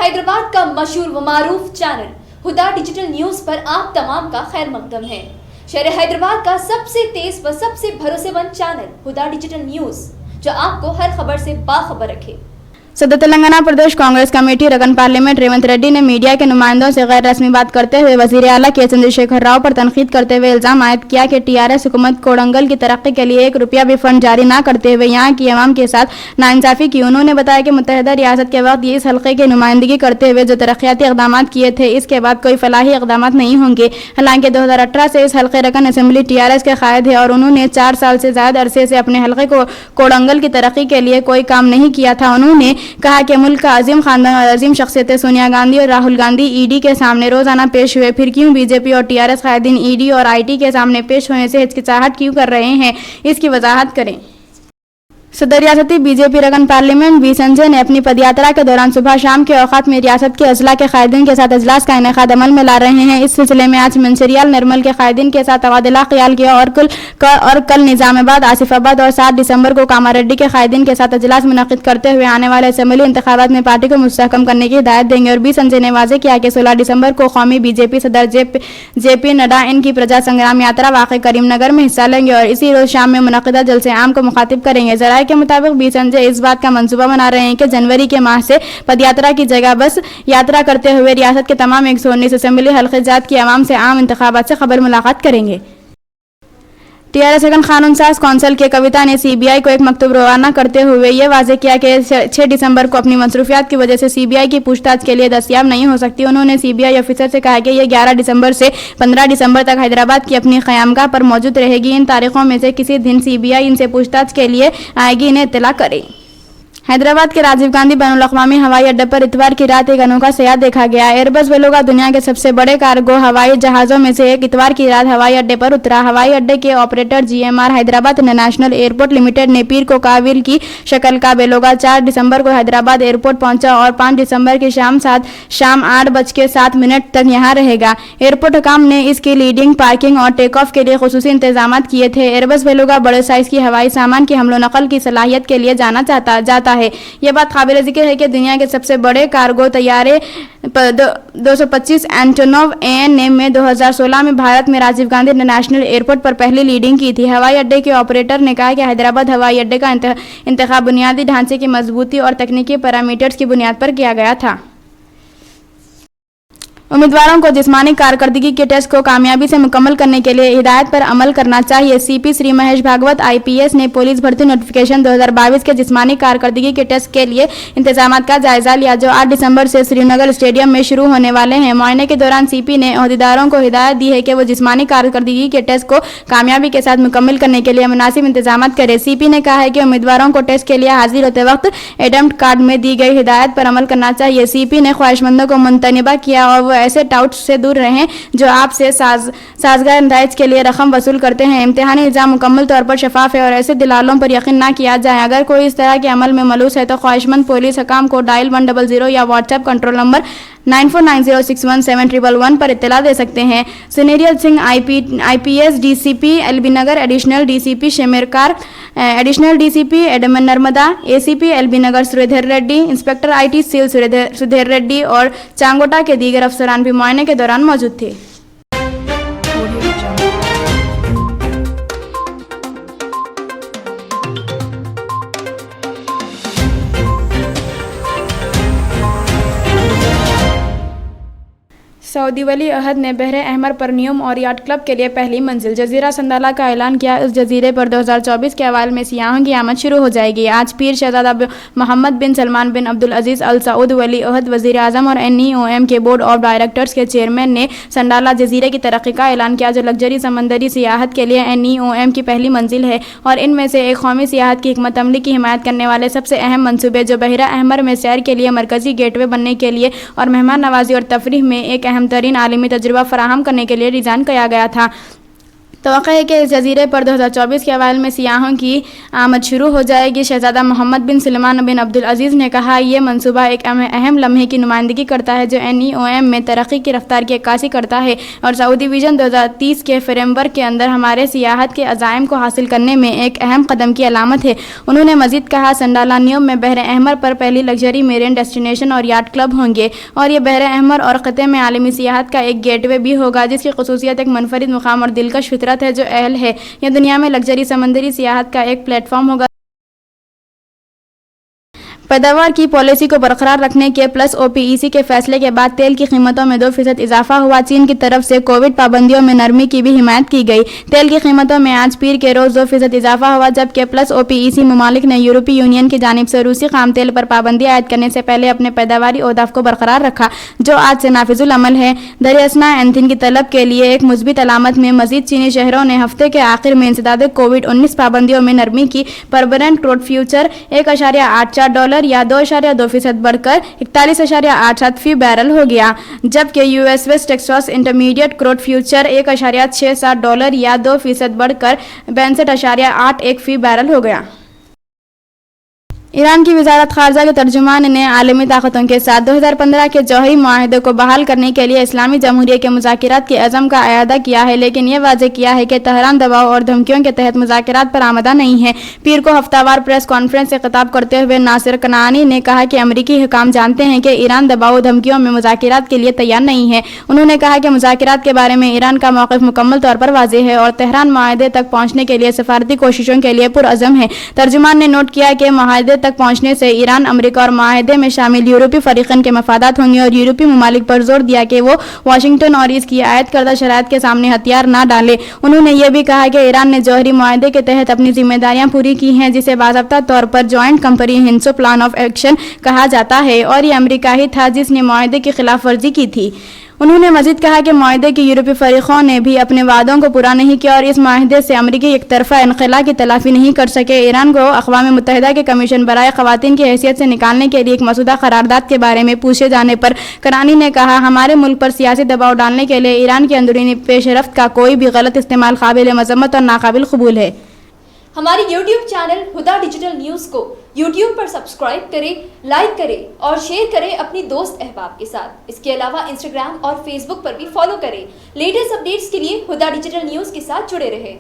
حیدرآباد کا مشہور و معروف چینل ہدا ڈیجیٹل نیوز پر آپ تمام کا خیر مقدم ہے۔ شہر حیدرآباد کا سب سے تیز و سب سے بھروسے مند چینل ہدا ڈیجیٹل نیوز، جو آپ کو ہر خبر سے باخبر رکھے۔ صدر تلنگانہ پردیش کانگریس کمیٹی رکن پارلیمنٹ ریونت ریڈی نے میڈیا کے نمائندوں سے غیر رسمی بات کرتے ہوئے وزیر اعلیٰ کے چندر شیکھر راؤ پر تنقید کرتے ہوئے الزام عائد کیا کہ TRS حکومت کوڑنگل کی ترقی کے لیے 1 روپیہ بھی فنڈ جاری نہ کرتے ہوئے یہاں کی عوام کے ساتھ ناانصافی کی۔ انہوں نے بتایا کہ متحدہ ریاست کے وقت اس حلقے کی نمائندگی کرتے ہوئے جو ترقیاتی اقدامات کیے تھے، اس کے بعد کوئی فلاحی اقدامات نہیں ہوں گے۔ حالانکہ 2018 سے اس حلقے رکن اسمبلی TRS کے قائد ہے اور انہوں نے 4 سال سے زائد عرصے سے اپنے حلقے کو کوڑنگل کی ترقی کے لیے کوئی کام نہیں کیا تھا۔ انہوں نے کہا کہ ملک کا عظیم خاندان اور عظیم شخصیتیں سونیا گاندھی اور راہل گاندھی ED کے سامنے روزانہ پیش ہوئے، پھر کیوں BJP اور TRS قائدین ED اور IT کے سامنے پیش ہونے سے ہچکچاہٹ کیوں کر رہے ہیں، اس کی وضاحت کریں۔ صدر ریاستی BJP رکن پارلیمنٹ وی سنجے نے اپنی پدیاترا کے دوران صبح شام کے اوقات میں ریاست کے اضلاع کے قائدین کے ساتھ اجلاس کا انعقاد عمل میں لا رہے ہیں۔ اس سلسلے میں آج منسریال نرمل کے قائدین کے ساتھ تبادلہ خیال کیا اور کل نظام آباد، آصف آباد اور 7 دسمبر کو کاماریڈی کے قائدین کے ساتھ اجلاس منعقد کرتے ہوئے آنے والے اسمبلی انتخابات میں پارٹی کو مستحکم کرنے کی ہدایت دیں گے۔ اور وی سنجے نے واضح کیا کہ 16 دسمبر کو قومی BJP صدر JP نڈا ان کی پرجا سنگرام یاترا واقع کریم نگر میں حصہ لیں گے اور اسی روز شام میں منعقدہ جلسے عام کو مخاطب کریں گے۔ ذرائع کے مطابق وی سنجے اس بات کا منصوبہ بنا رہے ہیں کہ جنوری کے ماہ سے پدیاترا کی جگہ بس یاترا کرتے ہوئے ریاست کے تمام 119 اسمبلی حلقے جات کی عوام سے عام انتخابات سے خبر ملاقات کریں گے۔ TRS رکن قانون ساز کونسل کے کویتا نے CBI کو ایک مکتوب روانہ کرتے ہوئے یہ واضح کیا کہ 6 دسمبر کو اپنی مصروفیات کی وجہ سے CBI کی پوچھ تاچھ کے لیے دستیاب نہیں ہو سکتی۔ انہوں نے CBI آفیسر سے کہا کہ یہ 11 دسمبر سے 15 دسمبر تک حیدرآباد کی اپنی قیامگاہ پر موجود رہے گی۔ ان تاریخوں میں سے کسی دن CBI ان سے پوچھ تاچھ کے لیے آئے گی، انہیں اطلاع کرے۔ حیدرآباد کے راجیو گاندھی بین الاقوامی ہوائی اڈے پر اتوار کی رات ایک انوکھا سیاح دیکھا گیا۔ ایئربس بیلوگا دنیا کے سب سے بڑے کارگو ہوائی جہازوں میں سے ایک اتوار کی رات ہوائی اڈے پر اترا۔ ہوائی اڈے کے operator GMR Hyderabad international airport limited نے پیر کو کاویل کی شکل کا بیلوگا 4 دسمبر کو حیدرآباد ایئرپورٹ پہنچا اور 5 دسمبر کی شام 8:07 تک یہاں رہے گا۔ ایئرپورٹ حکام نے اس کی لیڈنگ، پارکنگ اور ٹیک آف کے لیے خصوصی انتظامات کیے تھے۔ ایئربس بیلوگا بڑے سائز کی ہوائی سامان کی حمل و نقل کی صلاحیت کے لیے جانا جاتا ہے۔ یہ بات قابل ذکر ہے کہ دنیا کے سب سے بڑے کارگو طیارے 225 اینٹونوو AN نے مئی 2016 میں بھارت میں راجیو گاندھی انٹرنیشنل ایئرپورٹ پر پہلی لیڈنگ کی تھی۔ ہوائی اڈے کے آپریٹر نے کہا کہ حیدرآباد ہوائی اڈے کا انتخاب بنیادی ڈھانچے کی مضبوطی اور تکنیکی پیرامیٹرز کی بنیاد پر کیا گیا تھا۔ امیدواروں کو جسمانی کارکردگی کے ٹیسٹ کو کامیابی سے مکمل کرنے کے لیے ہدایت پر عمل کرنا چاہیے۔ CP شری مہیش بھاگوت IPS نے پولیس بھرتی نوٹیفکیشن 2022 کے جسمانی کارکردگی کے ٹیسٹ کے لیے انتظامات کا جائزہ لیا، جو 8 دسمبر سے سری نگر اسٹیڈیم میں شروع ہونے والے ہیں۔ معائنے کے دوران CP نے عہدیداروں کو ہدایت دی ہے کہ وہ جسمانی کارکردگی کے ٹیسٹ کو کامیابی کے ساتھ مکمل کرنے کے لیے مناسب انتظامات کریں۔ CP نے کہا ہے کہ امیدواروں کو ٹیسٹ کے لیے حاضر ہوتے وقت ایڈمٹ کارڈ میں دی گئی ہدایت پر عمل کرنا چاہیے۔ CP نے خواہشمندوں کو منتبہ کیا اور وہ ایسے ٹاؤٹس سے دور رہیں جو آپ سے سازگار نتائج کے لیے رقم وصول کرتے ہیں۔ امتحانی نظام مکمل طور پر شفاف ہے اور ایسے دلالوں پر یقین نہ کیا جائے۔ اگر کوئی اس طرح کے عمل میں ملوث ہے تو خواہشمند پولیس حکام کو ڈائل 100 یا واٹس ایپ کنٹرول نمبر 9490617111 پر اطلاع دے سکتے ہیں۔ سنیریل Singh IPS DCP LB Nagar, additional DCP شیمرکار، additional DCP admin Narmada, ACP LB Nagar Sridhar Reddy, inspector IT cell Sridhar Reddy اور چانگوٹا کے دیگر افسران بھی معائنے کے دوران موجود تھے۔ سعودی ولی عہد نے بحر احمر پر نیوم اور یاٹ کلب کے لیے پہلی منزل جزیرہ سندالہ کا اعلان کیا۔ اس جزیرے پر 2024 کے اوائل میں سیاحوں کی آمد شروع ہو جائے گی۔ آج پیر شہزادہ محمد بن سلمان بن عبدالعزیز ال سعود ولی عہد وزیر اعظم اور NEOM کے بورڈ آف ڈائریکٹرز کے چیئرمین نے سنڈالہ جزیرے کی ترقی کا اعلان کیا، جو لگژری سمندری سیاحت کے لیے NEOM کی پہلی منزل ہے اور ان میں سے ایک قومی سیاحت کی حکمت عملی کی حمایت کرنے والے سب سے اہم منصوبے، جو بحیرہ احمر میں سیر کے لیے مرکزی گیٹ وے بننے کے لیے اور مہمان نوازی اور تفریح میں ایک اہم ترین عالمی تجربہ فراہم کرنے کے لیے ڈیزائن کیا گیا تھا۔ توقع ہے کہ اس جزیرے پر 2024 کے اوائل میں سیاحوں کی آمد شروع ہو جائے گی۔ شہزادہ محمد بن سلمان بن عبدالعزیز نے کہا یہ منصوبہ ایک اہم لمحے کی نمائندگی کرتا ہے جو NEOM میں ترقی کی رفتار کی عکاسی کرتا ہے اور سعودی ویژن 2030 کے فریم ورک کے اندر ہمارے سیاحت کے عزائم کو حاصل کرنے میں ایک اہم قدم کی علامت ہے۔ انہوں نے مزید کہا سنڈالانیوم میں بحر احمر پر پہلی لگژری میرین ڈیسٹینیشن اور یاٹ کلب ہوں گے اور یہ بحر احمر اور خطے میں عالمی سیاحت کا ایک گیٹ وے بھی ہوگا جس کی خصوصیت ایک منفرد مقام اور دلکش فطرت ہے جو اہل ہے۔ یہ دنیا میں لگژری سمندری سیاحت کا ایک پلیٹ فارم ہوگا۔ پیداوار کی پالیسی کو برقرار رکھنے کے +OPEC کے فیصلے کے بعد تیل کی قیمتوں میں 2% اضافہ ہوا۔ چین کی طرف سے کووڈ پابندیوں میں نرمی کی بھی حمایت کی گئی۔ تیل کی قیمتوں میں آج پیر کے روز 2% اضافہ ہوا جبکہ +OPEC ممالک نے یورپی یونین کی جانب سے روسی خام تیل پر پابندی عائد کرنے سے پہلے اپنے پیداواری اہداف کو برقرار رکھا جو آج سے نافذ العمل ہے۔ دریاسنا ایندھن کی طلب کے لیے ایک مثبت علامت میں مزید چینی شہروں نے ہفتے کے آخر میں انسداد کووڈ-19 پابندیوں میں نرمی کی پر برنٹ کروڈ فیوچر $1.84 یا 2.2% بڑھ کر 41.87 فی بیرل ہو گیا جبکہ US West Texas Intermediate crude future $1.67 یا 2% بڑھ کر 62.81 فی بیرل ہو گیا۔ ایران کی وزارت خارجہ کے ترجمان نے عالمی طاقتوں کے ساتھ 2015 کے جوہری معاہدے کو بحال کرنے کے لیے اسلامی جمہوریہ کے مذاکرات کے عزم کا اعادہ کیا ہے لیکن یہ واضح کیا ہے کہ تہران دباؤ اور دھمکیوں کے تحت مذاکرات پر آمادہ نہیں ہے۔ پیر کو ہفتہ وار پریس کانفرنس سے خطاب کرتے ہوئے ناصر کنعانی نے کہا کہ امریکی حکام جانتے ہیں کہ ایران دباؤ دھمکیوں میں مذاکرات کے لیے تیار نہیں ہے۔ انہوں نے کہا کہ مذاکرات کے بارے میں ایران کا موقف مکمل طور پر واضح ہے اور تہران معاہدے تک پہنچنے کے لیے سفارتی کوششوں کے لیے پرعزم ہے۔ ترجمان نے نوٹ کیا کہ معاہدے تک پہنچنے سے ایران، امریکہ اور معاہدے میں شامل یورپی فریقین کے مفادات ہوں گے اور یورپی ممالک پر زور دیا کہ وہ واشنگٹن اور اس کی عائد کردہ شرائط کے سامنے ہتھیار نہ ڈالے۔ انہوں نے یہ بھی کہا کہ ایران نے جوہری معاہدے کے تحت اپنی ذمہ داریاں پوری کی ہیں جسے باضابطہ طور پر joint comprehensive plan of action کہا جاتا ہے اور یہ امریکہ ہی تھا جس نے معاہدے کی خلاف ورزی کی تھی۔ انہوں نے مزید کہا کہ معاہدے کے یورپی فریقوں نے بھی اپنے وعدوں کو پورا نہیں کیا اور اس معاہدے سے امریکی ایک طرفہ انخلا کی تلافی نہیں کر سکے۔ ایران کو اقوام متحدہ کے کمیشن برائے خواتین کی حیثیت سے نکالنے کے لیے ایک مسودہ قرارداد کے بارے میں پوچھے جانے پر کنعانی نے کہا ہمارے ملک پر سیاسی دباؤ ڈالنے کے لیے ایران کی اندرونی پیش رفت کا کوئی بھی غلط استعمال قابل مذمت اور ناقابل قبول ہے۔ ہماری YouTube چینل ہدا ڈیجیٹل نیوز کو YouTube پر سبسکرائب کریں، لائک کریں اور شیئر کریں اپنی دوست احباب کے ساتھ۔ اس کے علاوہ Instagram اور Facebook پر بھی فالو کریں۔ لیٹسٹ اپڈیٹس کے لیے ہدا ڈیجیٹل نیوز کے ساتھ جڑے رہیں۔